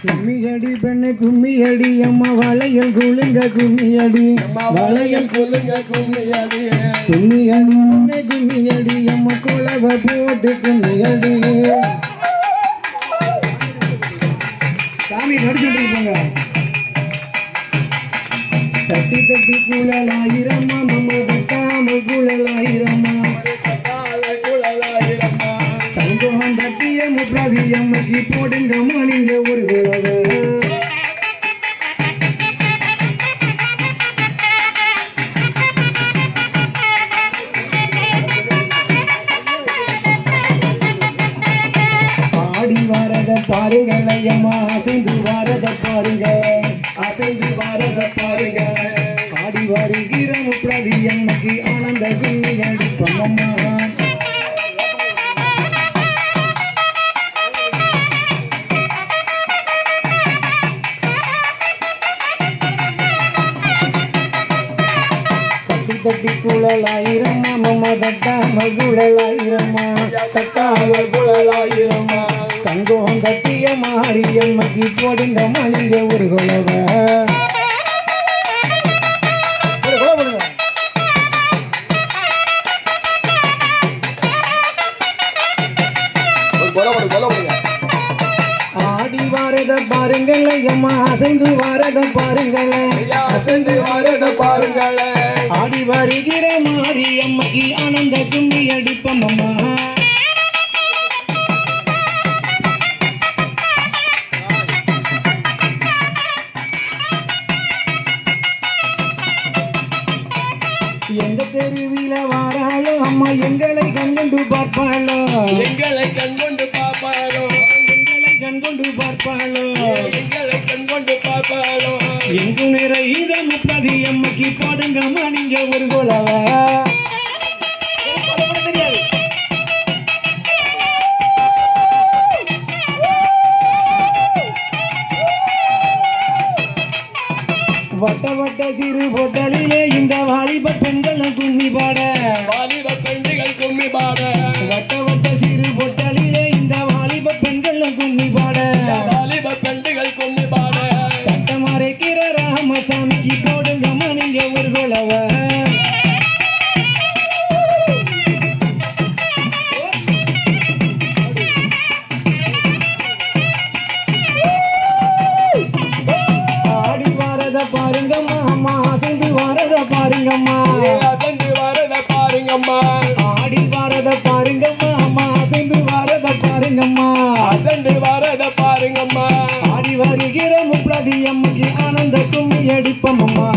கும்மியடி பெண்ணு கும்மியடி அம்மா வளையல் குலுங்க கும்மியடி வளையல் குலுங்க கும்மியடி கும்மியடி பெண்ணு கும்மியடி அம்மா குலவ போட்டு கும்மியடி சாமி நடிச்சுட்டு இருப்பாங்க தட்டி தட்டி குழலாயிரம்மா மம்ம தட்டாம குழலாயிரம்மா தங்கம் தட்டிய முப்பதி அம்மைக்கு போடுங்க நீங்க ஒரு குழவை ஆடி வாரத பாருங்கள் ஐயம்மா அசைந்து வாரத பாருங்க அசைந்து வாரத பாருங்க ஆடி வருகிற முப்பதி அம்மைக்கு ஆனந்த கும்மி அடிப்பம்மா தட்டி குழலாயிரம்மா மம்ம தட்டாம குழலாயிரம்மா தட்டாம குழலாயிரம்மா தங்கம் தட்டிய மாரியம்மக்கு போடுங்க மணிங்க ஒரு குழவை ஆடி வாரத பாருங்கள் ஐயம்மா அசைந்து வாரத பாருங்கள் அசைந்து வாரத பாருங்களே ஆடி வருகிற மாரியம்மக்கு ஆனந்த கும்மி அடிப்பம் அம்மா எந்த தெருவில வாராளோ அம்மா எங்களை கண்கொண்டு பார்ப்பாளோ எங்களை கண்கொண்டு பார்ப்பாளோ எங்களை கண்கொண்டு பார்ப்பாளோ எங்களை கண்கொண்டு பார்ப்பாளோ எங்கு நிறைந்த முப்பதி அம்மைக்கு போடுங்கம்மா நீங்க ஒரு குழவை வட்ட வட்ட சிறு பொட்டலிலே இந்த வாலிப பெண்களும் கும்மி பாட வாலிப பெண்கள் கும்மி பாட வட்ட வட்ட சிறு பொட்டலிலே இந்த வாலிப பெண்களும் கும்மி பாட வாலிப பெண்கள் கும்மி பாட தட்ட மறைக்கிற ராமசாமிக்கு போடுங்கம்மா நீங்க ஒரு குழவை ஆடி வாரத பாருங்கம்மா அம்மா அசைந்து வாரத பாருங்கம்மா அசைந்து வாரத பாருங்கம்மா ஆடி வாரத பாருங்கம்மா அம்மா அசைந்து வாரத பாருங்கம்மா அசைந்து வாரத பாருங்கம்மா ஆடி வருகிற முப்பதி அம்மைக்கு ஆனந்த கும்மி அடிப்பம் அம்மா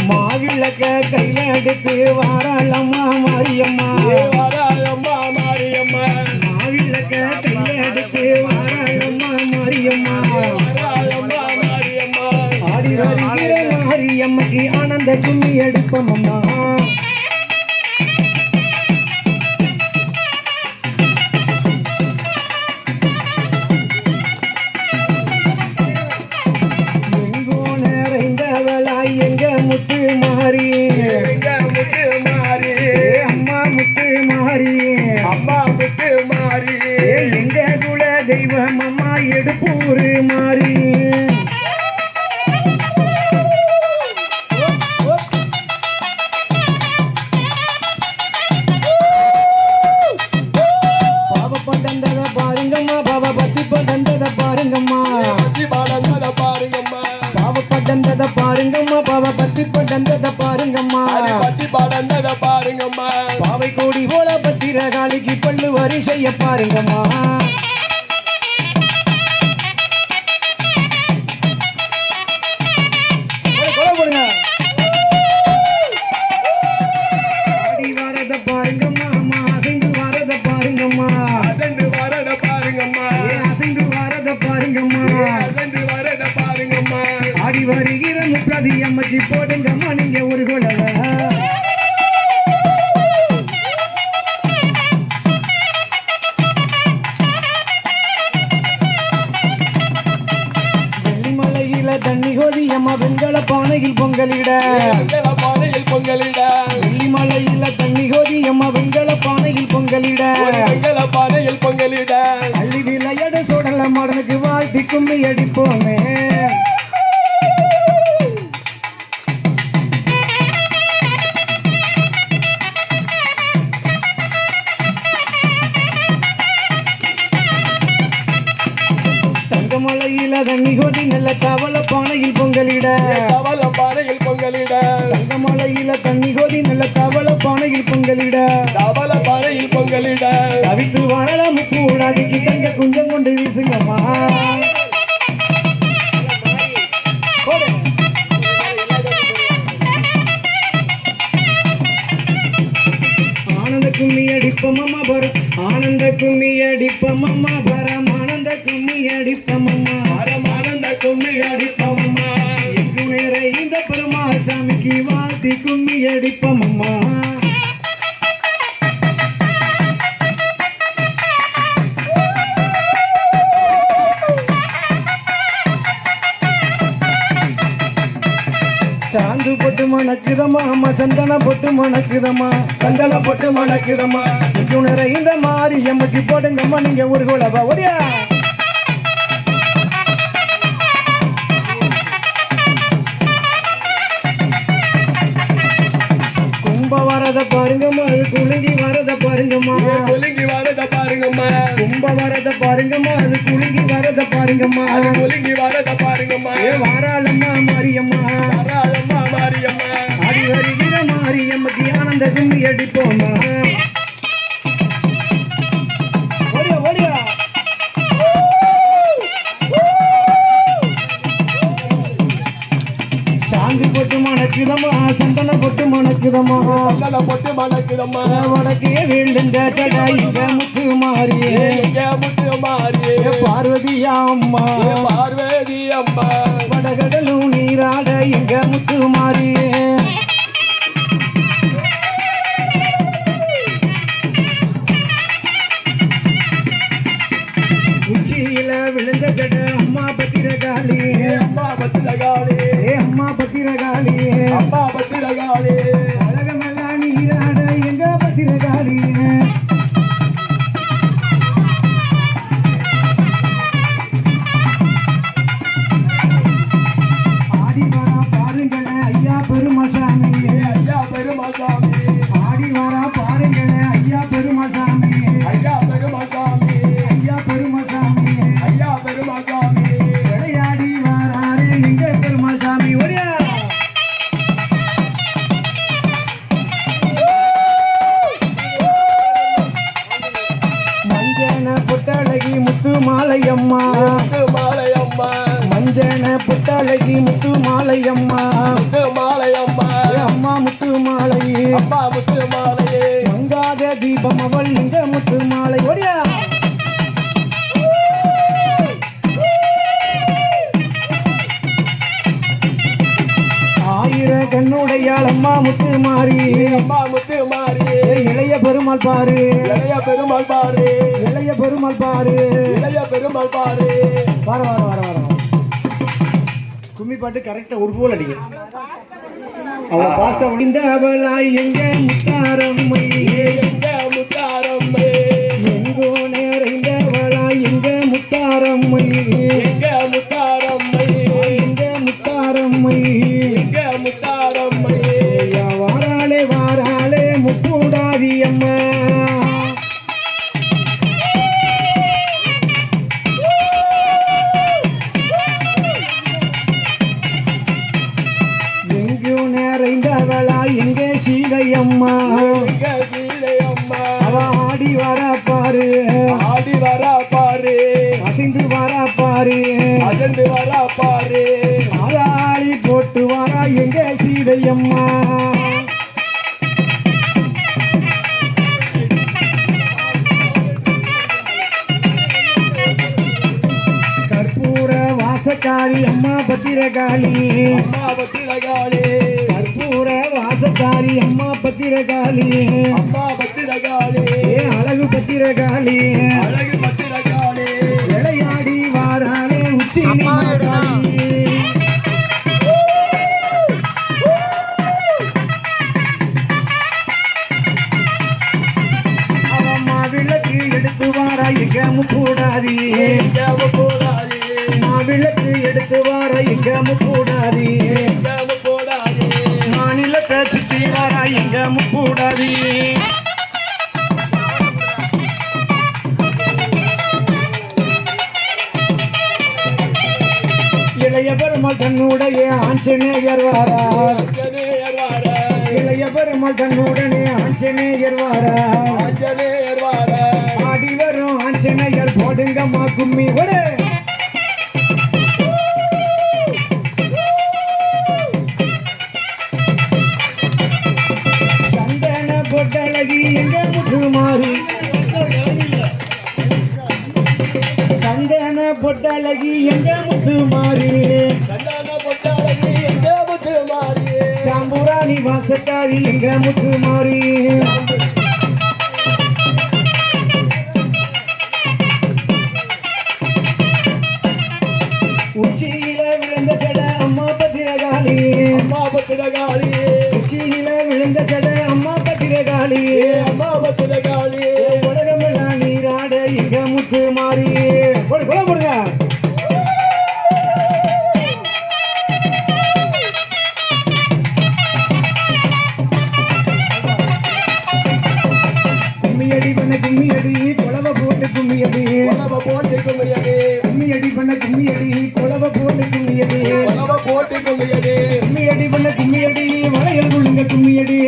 மாவிளக்க கையில எடுத்து வாராளம்மா மாரியம்மா வாராயம்மா மாரியம்மா மாவிளக்க கையில எடுத்து வாராளம்மா மாரியம்மா வாராயம்மா மாரியம்மா ஆடி வருகிற மாரியம்மக்கு ஆனந்த கும்மி எடுப்பம் அம்மா எங்கோ நிறைந்தவளாய் எங்க முத்து மாறி எங்க முத்து மாறி அம்மா முத்து மாறி அம்மா முத்து மாறி எங்க குல தெய்வம் அம்மா எடுப்பூரு மாறி பாவப்பட்டந்தத பாருங்கம்மா பாவ பத்தி பட்டந்தத பாருங்கம்மா பத்தி பாடங்கள பாருங்கம்மா பாவப்பட்டந்தத பாருங்கம்மா பாவ பத்தி பட்டந்தத பாருங்கம்மா பத்தி பாடங்கள பாருங்கம்மா பாவை கோடி போல பத்திர காளிக்கு பல்லு வரிசைய பாருங்கம்மா ஆடி வாரத பாருங்கம்மா அம்மா அசைந்து வாரத பாருங்கம்மா அசைந்து வாரத பாருங்கம்மா அசைந்து வாரத பாருங்கம்மா அசைந்து வாரத பாருங்கம்மா ஆடி வருகிற முப்பதி அம்மைக்கு போடுங்கம்மா நீங்க ஒரு குழவை தண்ணி கோதி அம்மா வெண்கல பானையில் பொங்கலிட வெங்கல பானையில் பொங்கலிட வெள்ளிமலையில தண்ணி கோதி அம்மா வெங்கல பானையில் பொங்கலிட வெங்கல பானையில் பொங்கலிட அள்ளி விளையாட சுடல மாடனுக்கு வாழ்த்தி கும்மி அடிப்போமே தங்கமலையில தண்ணி கோதி நல்ல கவல பானையில் பொங்கலிட கவல பானையில் பொங்கலிட தங்கமலையில தண்ணி கோதி நல்ல கவல பானையில் பொங்கலிட கவல பானையில் பொங்கலிட தவித்து வாழலாம் கூடாதிக்கு தங்க குஞ்சம் கொண்டு வீசுங்கம்மா ஆனந்த கும்மி அடிப்பமம்மா பரம் ஆனந்த கும்மி அடிப்பமம்மா பரம் ஆனந்த கும்மி அடிப்பமம்மா ஆனந்த கும்மி அடிப்பம்மா எங்கு நிறைந்த பெருமாள் சாமிக்கு வாழ்த்தி கும்மி அடிப்பமம்மா சாந்து பொட்டு மணக்குதம்மா அம்மா சந்தன பொட்டு மணக்குதம்மா சந்தன போட்டு மணக்குதம்மா எங்கு நிறைந்த மாறி எம்மக்கு போடுங்கம்மா நீங்க ஒரு கோலவா ஒடியா கும்ப வரத பாருங்கம்மா அது குலுங்கி வரத பாருங்கம்மா ஒலுங்கி வரத பாருங்கம்மா கும்ப வரத பாருங்கம்மா அது குலுங்கி வரத பாருங்கம்மா ஒலுங்கி வரத பாருங்கம்மா ஏ வாராளம்மா மாரியம்மா தாராளம்மா மாரியம்மா ஆடி வருகிற மாரியம்மக்கு ஆனந்த கும்மி அடிப்போம்மா ஓடியா ஓடியா சாந்தி பொட்டு மணக்குதம்மா சந்தன பொட்டு மணக்குதம்மா சந்தன போட்டு மணக்குதம்மா வடக்கே விழுந்த சடா இங்க முத்து மாறியே எங்க முத்து மாறியே பார்வதியா அம்மா பார்வதி அம்மா வடகடலும் நீராட இங்க முத்து மாறியே உச்சியில விழுந்த சட அம்மா பத்திரகாளி அம்மா பத்திரகாளி ஏ அம்மா பத்திரகாளி அம்மா பத்திரகாளி அழகமெல்லாம் நீராட எங்க பத்திரகாளி ஆடி வரா பாருங்களே ஐயா பெருமசாமி ஐயா பெருமாசாமி ஆடி வரா பாருங்களே ஐயா பெருமசாமி ஐயா பெருமாசாமி ஐயா பெருமசாமி ஐயா பெருமாசாமி விளையாடி வராரு எங்க பெருமசாமி ஒடியா மஞ்சன புட்டழகி முத்து மாலையம்மா முத்து மாலை அம்மா மஞ்சன புட்டழகி முத்து மாலையம்மா முத்து மாலை அம்மா ஏ அம்மா முத்து மாலை அம்மா முத்து மாலையே மங்காத தீபம் அவள் இந்த முத்து மாலை ஒடியா ஆயிர கண்ணுடையாள் அம்மா முத்து மாறி அம்மா முத்து மாறியே இளைய பெருமாள் பாரு இளைய பெருமாள் பாரு இளைய பெருமாள் பாரு இளைய பெருமாள் பாரு வர வர வர வர கும்மி பாட்டு கரெக்டா ஒரு போல் அடிக்கும் அவளை பாஸ்டா முடிந்த அவளாய் எங்க முத்தாரம்மை எங்க முத்தாரம்மை எங்கோ நிறைந்தவளாய் எங்க முத்தாரம்மை எங்க முத்தாரம்மை எங்க முத்தாரம்மை எங்க முத்தாரம்மை ஐயா வாராளே முக்கூடாதி அம்மா எங்கோ நிறைந்தவளாய் எங்க சீதையம்மா எங்க சீதை அம்மா அவ ஆடி வர பாரு ஆடி வரா பாரு அசைந்து வர பாரு அகண்டு வரா பாரு ஆளாளி போட்டு வர எங்க சீதையம்மா கற்பூர வாசக்காரி அம்மா பத்திரகாளி அம்மா பத்திரகாளி கற்பூர வாசக்காரி அம்மா பத்திரகாளி அம்மா பத்திரகாளி ஏ அழகு பத்திரகாளி அழகு பத்திரகாளி விளையாடி வாராளே உச்சி மாதாளி முக்கூடாதி இங்க முக்கூடாது நான் விளக்கு எடுத்து வார இங்க முக்கூடாதி இங்க முக்கூடாது மாநிலத்தை சுத்தி வார இங்க முக்கூடாதி இளைய பெருமாள் தன்னுடைய ஆஞ்சநேயர் வாரார் ஆஞ்சநேயர் வாரார் இளைய பெருமாள் தன்னுடனே ஆஞ்சநேயர் வாரார் ஆஞ்சநேயர் வாரார் ஆடி வரும் ஆஞ்சநேயர் போடுங்கம்மா கும்மி கொடு சந்தன பொட்டழகி எங்க முத்துமாரி சந்தன பொட்டழகி எங்க முத்துமாரி கண்ணான பொட்டாளி எங்க முத்துமாரி சாம்பூராணி வாசக்காரி எங்க முத்துமாரி உச்சியில விழுந்த செட அம்மா பத்திரகாளி அம்மா பத்திரகாளி உச்சியில விழுந்த செட அம்மா பத்திரகாளி அம்மா பத்திரகாளி உலகமெல்லாம் நீராட எங்க முத்துமாரி போடு கொலை போடுங்க கும்மியடி பண்ண கும்மியடி கொலவ போட்டு கும்மியடி உலக போட்டி கும்மியடி கும்மியடி பண்ண கும்மியடி கொலவ போட்டு கும்மியடி உலக போட்டி கும்மியடி கும்மியடி பண்ண கும்மியடி வளையல் குழுங்க கும்மியடி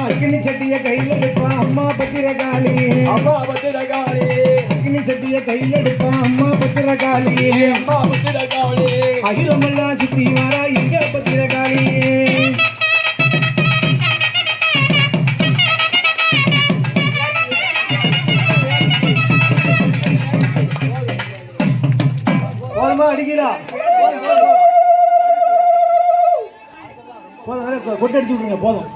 அக்கினி சட்டிய கையில எடுப்பா அம்மா பத்திரகாளி அம்மா பத்திரகாளி அக்கினி சட்டிய கையில எடுப்பா அம்மா பத்திரகாளி அம்மா பத்திரகாளி அகிலமெல்லாம் சுத்தி வாரா எங்க பத்திரகாளி போதுமா அடிக்கிறா போதும் கொட்டடிச்சு விட்டுருங்க போதும்